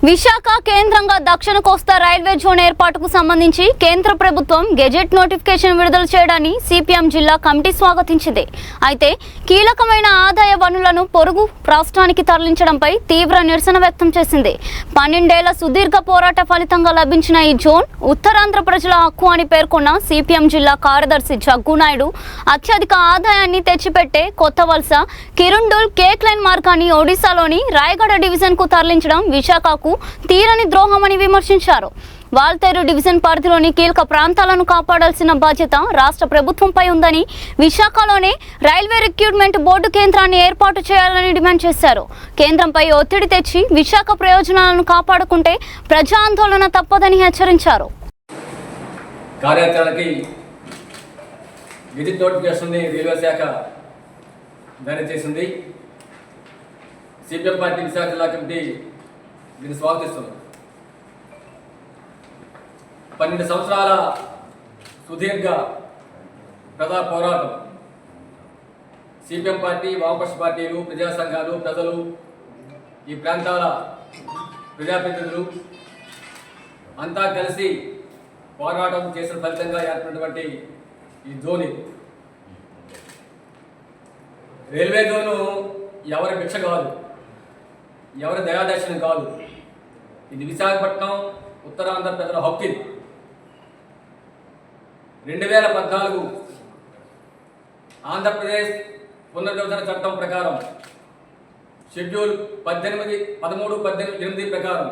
విశాఖ కేంద్రంగా దక్షిణ కోస్తా railway zone ఏర్పాటుకు సంబంధించి కేంద్ర ప్రభుత్వం గెజెట్ నోటిఫికేషన్ విడుదల చేయడాన్ని సిపిఎం జిల్లా కమిటీ స్వాగతించింది. అయితే కీలకమైన ఆదాయ వనరులను పొరుగు రాష్ట్రానికి తరలించడంపై తీవ్ర నిరసన వ్యక్తం చేసింది. 12 ఏళ్ల సుదీర్ఘ పోరాట ఫలితంగా లభించిన ఈ జోన్ ఉత్తరాంధ్ర ప్రజల హక్కు అని పేర్కొన్న సిపిఎం జిల్లా కార్యదర్శి జగ్గునాయుడు అత్యధిక ఆదాయాన్ని తెచ్చిపెట్టే కొత్త వలస కిరుండుల్ కేక్ లైన్ మార్గాన్ని ఒడిశాలోని రాయగడ డివిజన్ కు తరలించడం విశాఖకు తీరని ద్రోహమని విమర్శించారు. వాల్తేరు డివిజన్ పరిధిలోని కీలక ప్రాంతాలను కాపాడాల్సిన బాధ్యత రాష్ట్ర ప్రభుత్వంపై ఉందని, విశాఖలోనే రైల్వే రిక్రూట్మెంట్ బోర్డు కేంద్రాన్ని ఏర్పాటు చేయాలని డిమాండ్ చేశారు. కేంద్రంపై ఒత్తిడి తెచ్చి విశాఖ ప్రయోజనాలను కాపాడుకుంటే ప్రజా ఆందోళన తప్పదని హెచ్చరించారు. కార్యాచరణకి గెజిట్ నోటిఫికేషన్ రైల్వే శాఖ జారీ చేసింది. సిపిఎం పార్టీ విశాఖ జిల్లా కమిటీ దీన్ని స్వాగతిస్తుంది. 12 సంవత్సరాల సుదీర్ఘ ప్రజా పోరాటం సిపిఎం పార్టీ, వామపక్ష పార్టీలు, ప్రజా సంఘాలు, ప్రజలు, ఈ ప్రాంతాల ప్రజాప్రతినిధులు అంతా కలిసి పోరాటం చేసిన ఫలితంగా ఏర్పడినటువంటి ఈ జోన్. రైల్వే జోను ఎవరి భిక్ష కాదు, ఎవరి దయాదర్శనం కాదు. ఇది విశాఖపట్నం ఉత్తరాంధ్ర ప్రజల హక్కు. 2014 ఆంధ్రప్రదేశ్ పునర్విభజన చట్టం ప్రకారం షెడ్యూల్ 13, 18 ప్రకారం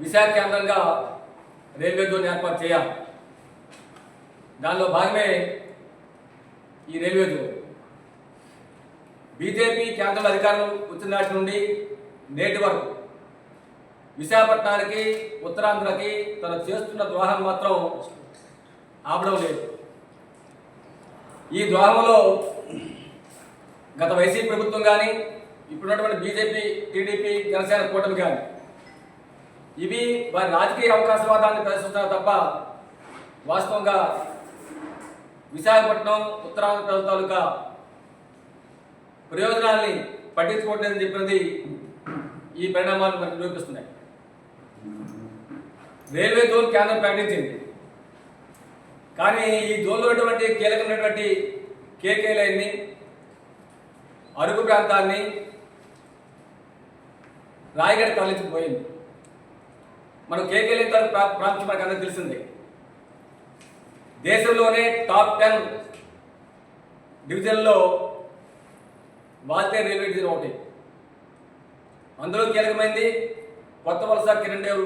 విశాఖ కేంద్రంగా రైల్వే జోన్ ఏర్పాటు చేయాలి. దానిలో భాగమే ఈ రైల్వే జోన్. బీజేపీ కేంద్రంలో అధికారం వచ్చిన నాటి నుండి నేటి వరకు విశాఖపట్నానికి, ఉత్తరాంధ్రకి తను చేస్తున్న ద్రోహం మాత్రం ఆపడం లేదు. ఈ ద్రోహంలో గత వైసీపీ ప్రభుత్వం కానీ, ఇప్పుడున్నటువంటి బీజేపీ, టీడీపీ, జనసేన కూటమి కానీ ఇవి వారి రాజకీయ అవకాశవాదాన్ని ప్రదర్శిస్తున్నారు తప్ప వాస్తవంగా విశాఖపట్నం, ఉత్తరాంధ్ర ప్రజల తాలూకా ప్రయోజనాల్ని పట్టించుకోవట్లేదని చెప్పినది ఈ పరిణామాలు మనకు నిరూపిస్తున్నాయి. రైల్వే జోన్ కేంద్రం ప్రకటించింది, కానీ ఈ జోన్లో ఉన్నటువంటి కీలకమైనటువంటి కేకే లైన్ని, అరకు ప్రాంతాన్ని రాయగడ తరలించిపోయింది. మనం కేకే లైన్ ప్రాంతం మనకు అందరికీ తెలిసిందే. దేశంలోనే టాప్ 10 డివిజన్లో వాల్తేరు రైల్వే డివిజన్ ఒకటి. అందులో కీలకమైంది కొత్త వలస కిరుండుల్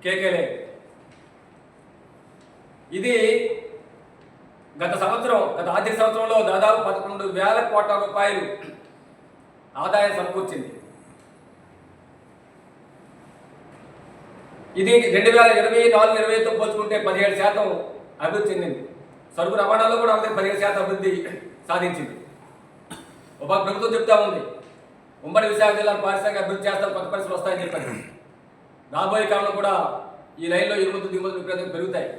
కేకే లైన్. ఇది గత ఆర్థిక సంవత్సరంలో దాదాపు 11,000 కోట్ల రూపాయలు ఆదాయం సమకూర్చింది. ఇది 2024-25తో పోల్చుకుంటే 17% అభివృద్ధి చెందింది. సరుకు రవాణాలో కూడా 17% అభివృద్ధి సాధించింది. ఒక ప్రభుత్వం చెప్తా ఉంది, ఉమ్మడి విశాఖ జిల్లాను పారిశ్రామిక అభివృద్ధి చేస్తాం, కొత్త పరిస్థితులు వస్తాయని చెప్పారు. రాబోయే కాలంలో కూడా ఈ లైన్లో ఎగుమతులు దిగుమతులు విపరీతంగా పెరుగుతాయి.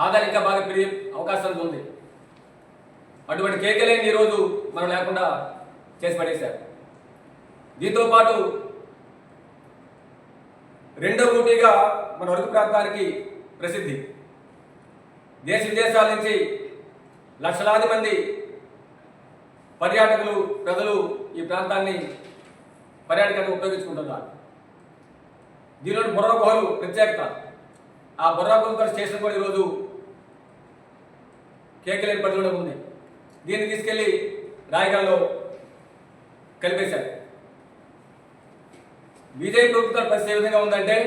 ఆదాయం ఇంకా బాగా పెరిగే అవకాశం ఉంది. అటువంటి కేకే లైన్ ఈరోజు మనం లేకుండా చేసి పడేశారు. దీంతో పాటు రెండో ఊటీగా మన అరకు ప్రాంతానికి ప్రసిద్ధి. దేశ విదేశాల నుంచి లక్షలాది మంది పర్యాటకులు, ప్రజలు ఈ ప్రాంతాన్ని పర్యాటకాన్ని ఉపయోగించుకుంటున్నారు. దీనిలో బొర్రా గుహలు ప్రత్యేకత. ఆ బొర్రా గుహల స్టేషన్ కూడా ఈరోజు కేకే లైన్ పరిధిలో ఉంది. దీన్ని తీసుకెళ్లి రాయగడలో కలిపేశారు. బీజేపీ ప్రభుత్వం పరిస్థితి ఏ విధంగా ఉందంటే,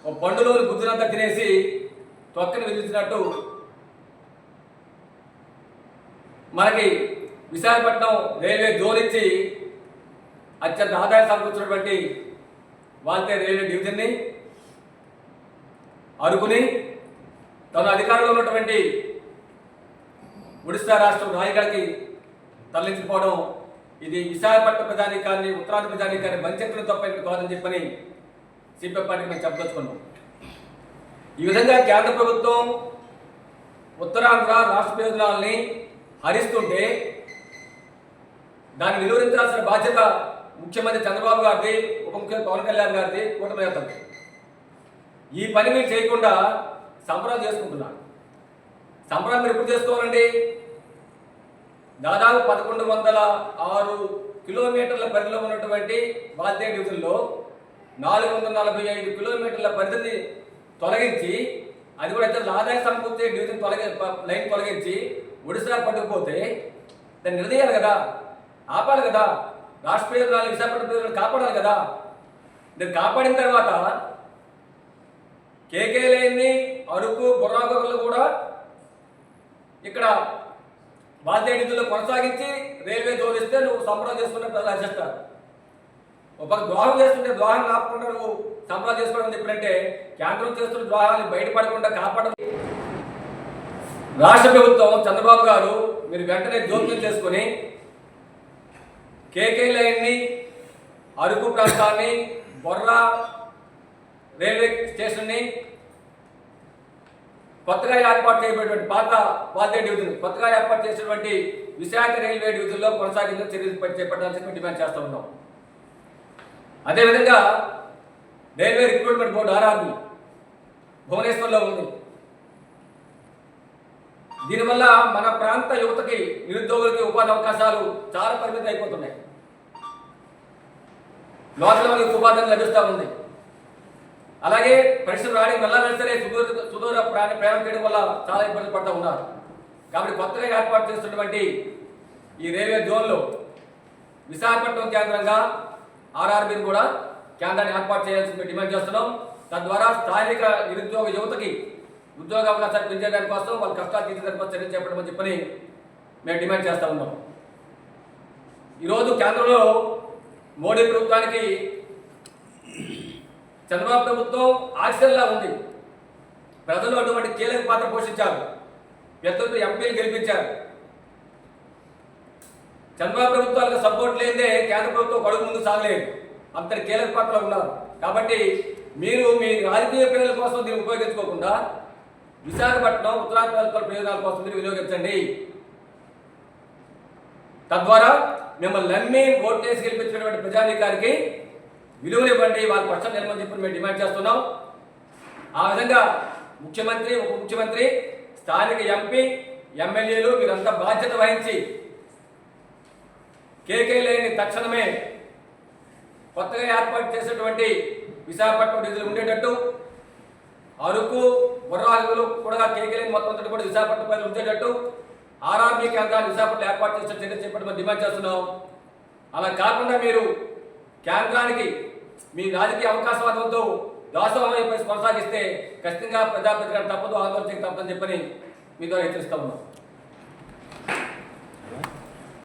ఒక పండులోని గుజ్జునంతా తినేసి తొక్కని విధించినట్టు మనకి విశాఖపట్నం రైల్వే జోన్ ఇచ్చి అత్యంత ఆదాయం సమకూర్చినటువంటి వాల్తేరు రైల్వే డివిజన్ని, అరకుని తన అధికారంలో ఉన్నటువంటి ఒడిశా రాష్ట్రం రాయగడకి తరలించిపోవడం ఇది విశాఖపట్నం ప్రజానీకాన్ని, ఉత్తరాంధ్ర ప్రజానీకాన్ని వంచన తప్ప ఇక్కడ కాదని చెప్పని సిపిఎం పార్టీకి మేము చెప్పదలుచుకున్నాం. ఈ విధంగా కేంద్ర ప్రభుత్వం ఉత్తరాంధ్ర రాష్ట్ర ప్రయోజనాలని హరిస్తుంటే దాన్ని నిలువరించాల్సిన బాధ్యత ముఖ్యమంత్రి చంద్రబాబు గారిది, ఉప ముఖ్యమంత్రి పవన్ కళ్యాణ్ గారిది, కూటమి నేతలు ఈ పని మీరు చేయకుండా సంబరాలు చేసుకుంటున్నారు. సంబరాలు మీరు ఎప్పుడు చేసుకోవాలండి? దాదాపు 1106 కిలోమీటర్ల పరిధిలో ఉన్నటువంటి బాల్దే డివిజన్లో 445 కిలోమీటర్ల పరిధిని తొలగించి, అది కూడా అయితే ఆదాయ సమకూర్చే డివిజన్ లైన్ తొలగించి ఒడిశా పట్టుకుపోతే దాన్ని నిలదీయాలి కదా, ఆపాలి కదా. రాష్ట్ర ప్రయోజనాలు, విశాఖపట్నం ప్రయోజనాలు కాపాడాలి కదా. దీన్ని కాపాడిన తర్వాత కేకే లైన్ని అరకు బుర్రాగోగులు కూడా ఇక్కడ బాల్దే డివిజన్లో కొనసాగించి రైల్వే జోడిస్తే నువ్వు సంబరాలు చేసుకునే ప్రజలు హర్షిస్తారు. ఒక ద్రోహం చేస్తుంటే ద్రోహం ఆపకుండా నువ్వు సంబరాలు చేసుకోవడం చెప్పినట్టే కేంద్రం చేస్తున్న ద్రోహాన్ని బయటపడకుండా కాపాడడం. రాష్ట్ర ప్రభుత్వం చంద్రబాబు గారు మీరు వెంటనే జోక్యం చేసుకుని కేకే లైన్ని, అరకు ప్రాంతాన్ని, బొర్రా రైల్వే స్టేషన్ని, కొత్తగా ఏర్పాటు చేయబడినటువంటి పాత బాల్దే డివిజన్, కొత్తగా ఏర్పాటు చేసినటువంటి విశాఖ రైల్వే డివిజన్లో కొనసాగించిన చర్యలు చేపట్టాలని డిమాండ్ చేస్తూ ఉన్నాం. అదేవిధంగా రైల్వే రిక్రూట్మెంట్ బోర్డు ఆర్ఆర్బీ భువనేశ్వర్లో ఉంది. దీనివల్ల మన ప్రాంత యువతకి, నిరుద్యోగులకి ఉపాధి అవకాశాలు చాలా పరిమితం అయిపోతున్నాయి. లోకల్ వాళ్ళకి ఉపాధి లభిస్తూ ఉంది. అలాగే పరిశ్రమ రావడానికి వెళ్ళాలని సరే సుదూర ప్రయాణం చేయడం వల్ల చాలా ఇబ్బందులు పడుతూ ఉన్నారు. కాబట్టి కొత్తగా ఏర్పాటు చేస్తున్నటువంటి ఈ రైల్వే జోన్లో విశాఖపట్నం కేంద్రంగా ఆర్ఆర్బీని కూడా కేంద్రాన్ని ఏర్పాటు చేయాల్సింది డిమాండ్ చేస్తున్నాం. తద్వారా స్థానిక నిరుద్యోగ యువతకి ఉద్యోగ అవకాశాలు పెంచేదాని కోసం, వాళ్ళ కష్టాలు తీర్చేదాని కోసం చర్యలు చేపట్టమని చెప్పని మేము డిమాండ్ చేస్తూ ఉన్నాం. ఈరోజు కేంద్రంలో మోడీ ప్రభుత్వానికి చంద్రబాబు ప్రభుత్వం ఆక్సిజన్లా ఉంది. ప్రజలు అటువంటి కీలక పాత్ర పోషించారు. పెద్దలు ఎంపీలు గెలిపించారు. చంద్రబాబు ప్రభుత్వాలకు సపోర్ట్ లేదే కేంద్ర ప్రభుత్వం అడుగు ముందు సాగలేదు. అంతటి కీలక పాత్రలో ఉన్నారు. కాబట్టి మీరు మీ రాజకీయ ప్రయోజనాల కోసం దీన్ని ఉపయోగించుకోకుండా విశాఖపట్నం, ఉత్తరాంధ్ర ప్రయోజనాల కోసం మీరు వినియోగించండి. తద్వారా మిమ్మల్ని నమ్మి ఓటేసి గెలిపించినటువంటి ప్రజానీకానికి విలువనివ్వండి, వాళ్ళ పక్షం నిలమని చెప్పి మేము డిమాండ్ చేస్తున్నాం. ఆ విధంగా ముఖ్యమంత్రి, ఉప ముఖ్యమంత్రి, స్థానిక ఎంపీ, ఎమ్మెల్యేలు మీరంతా బాధ్యత వహించి కేకే లైన్ని తక్షణమే కొత్తగా ఏర్పాటు చేసినటువంటి విశాఖపట్నం డివిజన్ ఉండేటట్టు, అరకు బుర్రాగోగులు కూడా కేకే లైన్ మొత్తం అంతా కూడా విశాఖపట్నం పైన ఉండేటట్టు ఆర్ఆర్బీ కేంద్రాన్ని విశాఖపట్నం ఏర్పాటు చేసిన చర్యలు చేపట్టమని డిమాండ్ చేస్తున్నాం. అలా కాకుండా మీరు కేంద్రానికి మీ రాజకీయ అవకాశవాదంతో దాసోహం కొనసాగిస్తే ఖచ్చితంగా ప్రజాప్రతినిధులు తప్పదు, ఆందోళన తప్పదని చెప్పని మీతో హెచ్చరిస్తా ఉన్నాం.